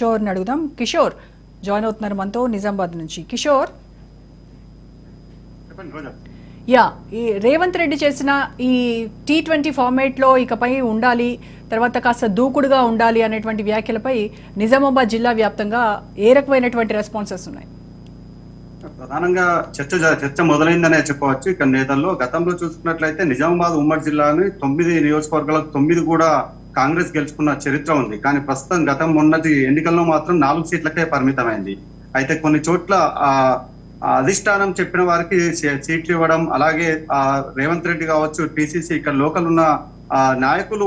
కిషోర్ అడుగుదాం. కిషోర్ జాయిన్ అవుతున్నారు మనతో నిజామాబాద్ నుంచి. కిషోర్, యా, ఈ రేవంత్ రెడ్డి చేసిన ఈ T20 ఫార్మేట్ లో ఇకపై ఉండాలి, తర్వాత కాస్త దూకుడుగా ఉండాలి అనేటువంటి వ్యాఖ్యలపై నిజామాబాద్ జిల్లా వ్యాప్తంగా ఏ రకమైనటువంటి రెస్పాన్సెస్ ఉన్నాయి? ప్రధానంగా చర్చ మొదలైందనే చెప్పవచ్చు. ఇక్కడ నేతల్లో గతంలో చూసుకున్నట్లయితే నిజామాబాద్ ఉమ్మడి జిల్లాని 9 నియోజకవర్గాలకు 9 కూడా కాంగ్రెస్ గెలుచుకున్న చరిత్ర ఉంది. కానీ ప్రస్తుతం గతం మొన్నటి ఎన్నికల్లో మాత్రం 4 సీట్లకే పరిమితమైంది. అయితే కొన్ని చోట్ల అధిష్టానం చెప్పిన వారికి సీట్లు ఇవ్వడం, అలాగే రేవంత్ రెడ్డి కావచ్చు, పిసిసి ఇక్కడ లోకల్ ఉన్న నాయకులు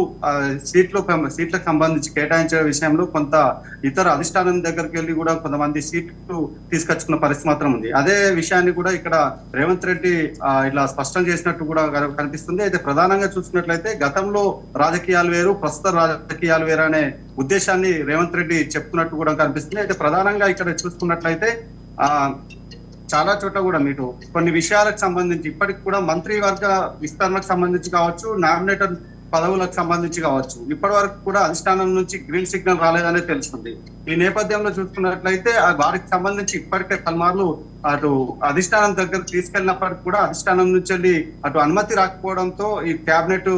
సీట్లకు సంబంధించి కేటాయించే విషయంలో కొంత ఇతర అధిష్టానం దగ్గరికి వెళ్ళి కూడా కొంతమంది సీట్లు తీసుకొచ్చుకున్న పరిస్థితి మాత్రం ఉంది. అదే విషయాన్ని కూడా ఇక్కడ రేవంత్ రెడ్డి ఇలా స్పష్టం చేసినట్టు కూడా కనిపిస్తుంది. అయితే ప్రధానంగా చూసుకున్నట్లయితే గతంలో రాజకీయాలు వేరు, ప్రస్తుత రాజకీయాలు వేరు అనే ఉద్దేశాన్ని రేవంత్ రెడ్డి చెప్తున్నట్టు కూడా కనిపిస్తుంది. అయితే ప్రధానంగా ఇక్కడ చూసుకున్నట్లయితే చాలా చోట్ల కూడా మీరు కొన్ని విషయాలకు సంబంధించి ఇప్పటికి కూడా మంత్రివర్గ విస్తరణకు సంబంధించి కావచ్చు, నామినేటెడ్ పదవులకు సంబంధించి కావచ్చు, ఇప్పటి వరకు కూడా అధిష్టానం నుంచి గ్రీన్ సిగ్నల్ రాలేదనే తెలుస్తుంది. ఈ నేపథ్యంలో చూసుకున్నట్లయితే వారికి సంబంధించి ఇప్పటికే పలుమార్లు అటు అధిష్టానం దగ్గరకు తీసుకెళ్ళినప్పటికీ కూడా అధిష్టానం నుంచి వెళ్ళి అటు అనుమతి రాకపోవడంతో ఈ కేబినెట్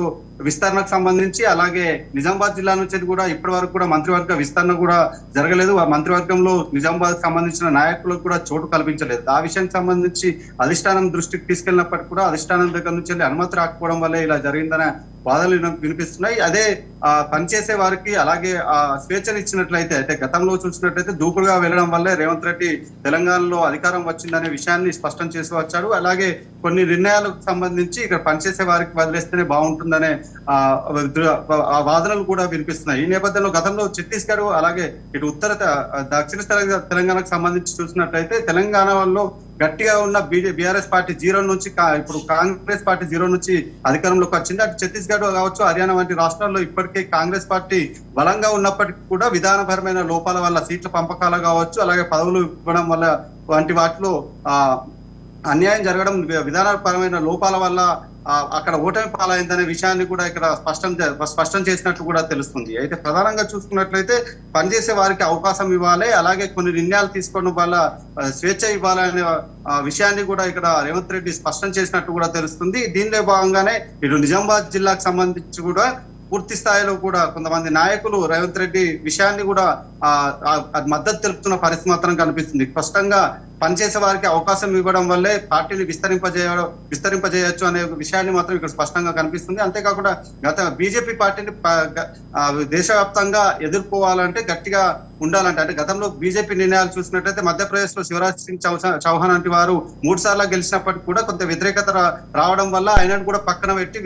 విస్తరణకు సంబంధించి, అలాగే నిజామాబాద్ జిల్లా నుంచి కూడా ఇప్పటి వరకు కూడా మంత్రివర్గ విస్తరణ కూడా జరగలేదు. ఆ మంత్రివర్గంలో నిజామాబాద్ సంబంధించిన నాయకులకు కూడా చోటు కల్పించలేదు. ఆ విషయానికి సంబంధించి అధిష్టానం దృష్టికి తీసుకెళ్ళినప్పటికీ కూడా అధిష్టానం దగ్గర నుంచి వెళ్ళి అనుమతి రాకపోవడం వల్లే ఇలా జరిగిందనే వాదనలు వినిపిస్తున్నాయి. అదే పనిచేసే వారికి అలాగే స్వేచ్ఛనిచ్చినట్లయితే, అయితే గతంలో చూసినట్లయితే దూకుడుగా వెళ్ళడం వల్లే రేవంత్ రెడ్డి తెలంగాణలో అధికారం వచ్చిందనే విషయాన్ని స్పష్టం చేసి వచ్చాడు. అలాగే కొన్ని నిర్ణయాలకు సంబంధించి ఇక్కడ పనిచేసే వారికి వదిలేస్తేనే బాగుంటుందనే వాదనలు కూడా వినిపిస్తున్నాయి. ఈ నేపథ్యంలో గతంలో ఛత్తీస్గఢ్ అలాగే ఇటు దక్షిణ తెలంగాణకు సంబంధించి చూసినట్లయితే తెలంగాణలో గట్టిగా ఉన్న బీఆర్ఎస్ పార్టీ 0 నుంచి ఇప్పుడు కాంగ్రెస్ పార్టీ 0 నుంచి అధికారంలోకి వచ్చింది. అటు ఛత్తీస్గఢ్ కావచ్చు, హర్యానా వంటి రాష్ట్రాల్లో ఇప్పటికే కాంగ్రెస్ పార్టీ బలంగా ఉన్నప్పటికీ కూడా విధానపరమైన లోపాల వల్ల సీట్ల పంపకాలు కావచ్చు, అలాగే పదవులు ఇవ్వడం వల్ల వంటి వాటిలో అన్యాయం జరగడం, విధానపరమైన లోపాల వల్ల అక్కడ ఓటమి పాలైందనే విషయాన్ని కూడా ఇక్కడ స్పష్టం చేసినట్లు కూడా తెలుస్తుంది. అయితే ప్రధానంగా చూసుకున్నట్లయితే పనిచేసే వారికి అవకాశం ఇవ్వాలి, అలాగే కొన్ని నిర్ణయాలు తీసుకోవడం వల్ల స్వేచ్ఛ ఇవ్వాలనే విషయాన్ని కూడా ఇక్కడ రేవంత్ రెడ్డి స్పష్టం చేసినట్టు కూడా తెలుస్తుంది. దీనిలో భాగంగానే ఇటు నిజామాబాద్ జిల్లాకు సంబంధించి కూడా పూర్తి స్థాయిలో కూడా కొంతమంది నాయకులు రేవంత్ రెడ్డి విషయాన్ని కూడా మద్దతు తెలుపుతున్న పరిస్థితి మాత్రం కనిపిస్తుంది. స్పష్టంగా పనిచేసే వారికి అవకాశం ఇవ్వడం వల్లే పార్టీని విస్తరింపజేయొచ్చు అనే విషయాన్ని మాత్రం ఇక్కడ స్పష్టంగా కనిపిస్తుంది. అంతేకాకుండా బీజేపీ పార్టీని దేశవ్యాప్తంగా ఎదుర్కోవాలంటే గట్టిగా ఉండాలంటే, అంటే గతంలో బీజేపీ నిర్ణయాలు చూసినట్లయితే మధ్యప్రదేశ్ లో శివరాజ్ సింగ్ చౌహాన్ వంటి వారు 3 సార్లు గెలిచినప్పటికీ కూడా కొంత వ్యతిరేకత రావడం వల్ల ఆయనను కూడా పక్కన పెట్టి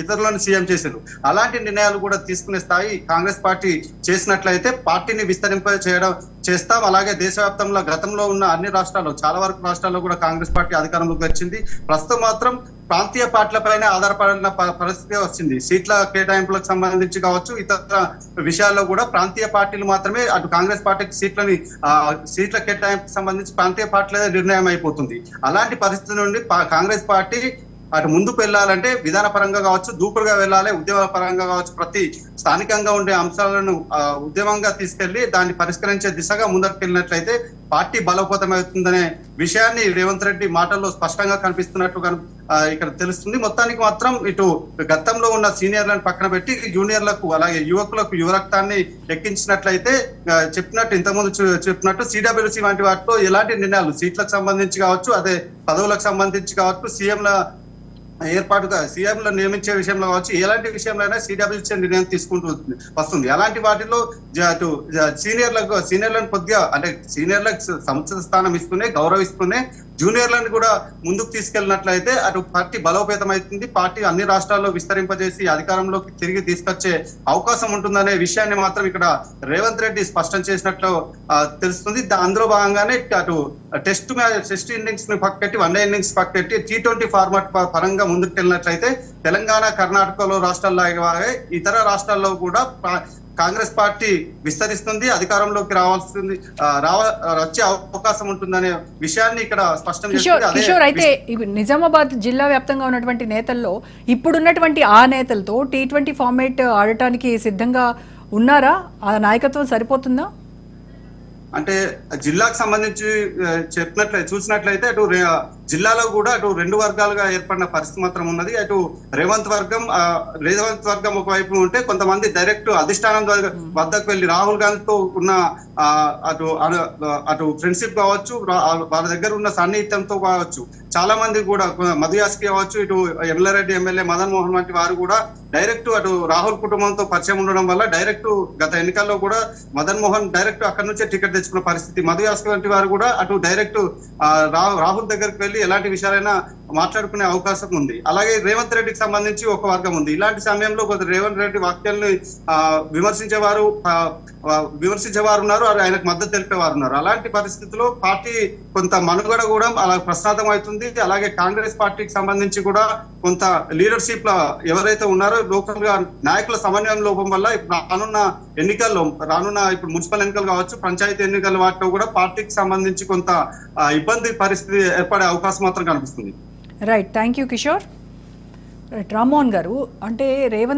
ఇతరులను సీఎం చేశారు. అలాంటి నిర్ణయాలు కూడా తీసుకునే స్థాయి కాంగ్రెస్ పార్టీ చేసినట్లయితే పార్టీని చేస్తాం. అలాగే దేశవ్యాప్తంలో గతంలో ఉన్న అన్ని రాష్ట్రాల్లో, చాలా వరకు రాష్ట్రాల్లో కూడా కాంగ్రెస్ పార్టీ అధికారంలోకి వచ్చింది. ప్రస్తుతం మాత్రం ప్రాంతీయ పార్టీలపైనే ఆధారపడిన పరిస్థితి వచ్చింది. సీట్ల కేటాయింపులకు సంబంధించి కావచ్చు, ఇతర విషయాల్లో కూడా ప్రాంతీయ పార్టీలు మాత్రమే అటు కాంగ్రెస్ పార్టీకి సీట్ల కేటాయింపుకు సంబంధించి ప్రాంతీయ పార్టీలే నిర్ణయం అయిపోతుంది. అలాంటి పరిస్థితి నుండి కాంగ్రెస్ పార్టీ అటు ముందుకు వెళ్ళాలంటే విధానపరంగా కావచ్చు, దూకుడుగా వెళ్ళాలి, ఉద్యమ పరంగా కావచ్చు, ప్రతి స్థానికంగా ఉండే అంశాలను ఉద్యమంగా తీసుకెళ్లి దాన్ని పరిష్కరించే దిశగా ముందరికి వెళ్ళినట్లయితే పార్టీ బలోపేతమవుతుందనే విషయాన్ని రేవంత్ రెడ్డి మాటల్లో స్పష్టంగా కనిపిస్తున్నట్టు ఇక్కడ తెలుస్తుంది. మొత్తానికి మాత్రం ఇటు గతంలో ఉన్న సీనియర్లను పక్కన పెట్టి జూనియర్లకు అలాగే యువకులకు యువరక్తాన్ని ఎక్కించినట్లయితే ఇంతకుముందు చెప్పినట్టు సిడబ్ల్యూసి వంటి వాటిలో ఎలాంటి నిర్ణయాలు సీట్లకు సంబంధించి కావచ్చు, అదే పదవులకు సంబంధించి కావచ్చు, సీఎంలను నియమించే విషయంలో కావచ్చు, ఎలాంటి విషయంలో అయినా సిడబ్ల్యూసీ నిర్ణయం తీసుకుంటూ వస్తుంది. అలాంటి వాటిలో సీనియర్లను కొద్దిగా, అంటే సీనియర్లకు సముచిత స్థానం ఇస్తూనే గౌరవిస్తూనే జూనియర్లను కూడా ముందుకు తీసుకెళ్ళినట్లయితే అటు పార్టీ బలోపేతం అవుతుంది. పార్టీ అన్ని రాష్ట్రాల్లో విస్తరింపజేసి అధికారంలోకి తిరిగి తీసుకొచ్చే అవకాశం ఉంటుందనే విషయాన్ని మాత్రం ఇక్కడ రేవంత్ రెడ్డి స్పష్టం చేసినట్లు తెలుస్తుంది. అందులో భాగంగానే అటు టెస్ట్ ఇన్నింగ్స్ ని పక్కపెట్టి, వన్డే ఇన్నింగ్స్ పక్కపెట్టి T20 ఫార్మాట్ పరంగా ముందుకు వెళ్ళినట్లయితే తెలంగాణ, కర్ణాటకలో రాష్ట్రాల్లో ఇతర రాష్ట్రాల్లో కూడా కాంగ్రెస్ పార్టీ విస్తరిస్తుంది, అధికారంలోకి వచ్చే అవకాశం ఉంటుందనే విషయాన్ని ఇక్కడ స్పష్టం చేస్తుంది. కిషోర్, అయితే నిజామాబాద్ జిల్లా వ్యాప్తంగా ఉన్నటువంటి నేతల్లో ఇప్పుడున్నటువంటి ఆ నేతలతో T20 ఫార్మేట్ ఆడటానికి సిద్ధంగా ఉన్నారా? ఆ నాయకత్వం సరిపోతుందా? అంటే జిల్లాకు సంబంధించి చూసినట్లయితే అటు జిల్లాలో కూడా అటు రెండు వర్గాలుగా ఏర్పడిన పరిస్థితి మాత్రం ఉన్నది. అటు రేవంత్ వర్గం ఒకవైపు ఉంటే కొంతమంది డైరెక్ట్ అధిష్టానం వద్దకు వెళ్లి రాహుల్ గాంధీతో ఉన్న అటు ఫ్రెండ్షిప్ కావచ్చు, వాళ్ళ దగ్గర ఉన్న సన్నిహితంతో కావచ్చు, చాలా మంది కూడా మధు యాస్కి కావచ్చు, ఇటు ఎమ్మెల్యేరెడ్డి ఎమ్మెల్యే మదన్ మోహన్ వంటి వారు కూడా డైరెక్ట్ అటు రాహుల్ కుటుంబంతో పరిచయం ఉండడం వల్ల డైరెక్ట్ గత ఎన్నికల్లో కూడా మదన్ మోహన్ డైరెక్ట్ అక్కడి నుంచే టికెట్ తెచ్చుకున్న పరిస్థితి. మధు యాస్కి వంటి వారు కూడా అటు డైరెక్ట్ రాహుల్ దగ్గరికి వెళ్లి ఎలాంటి విషయాలైనా మాట్లాడుకునే అవకాశం ఉంది. అలాగే రేవంత్ రెడ్డికి సంబంధించి ఒక వర్గం ఉంది. ఇలాంటి సమయంలో రేవంత్ రెడ్డి వ్యాఖ్యల్ని విమర్శించేవారు ఉన్నారు, ఆయనకు మద్దతు తెలిపేవారు ఉన్నారు. అలాంటి పరిస్థితుల్లో పార్టీ కొంత మనుగడ కూడా అలా ప్రశ్నార్థం అవుతుంది. అలాగే కాంగ్రెస్ పార్టీకి సంబంధించి కూడా కొంత లీడర్షిప్ లో ఎవరైతే ఉన్నారో లోకల్ గా నాయకుల సమన్వయం లోపం వల్ల రానున్న ఇప్పుడు మున్సిపల్ ఎన్నికలు కావచ్చు, పంచాయతీ ఎన్నికల వాటిలో కూడా పార్టీకి సంబంధించి కొంత ఇబ్బంది పరిస్థితి ఏర్పడే అవకాశం మాత్రం కనిపిస్తుంది. Right, thank you Kishore. Right, Rammohan గారు, అంటే రేవంత్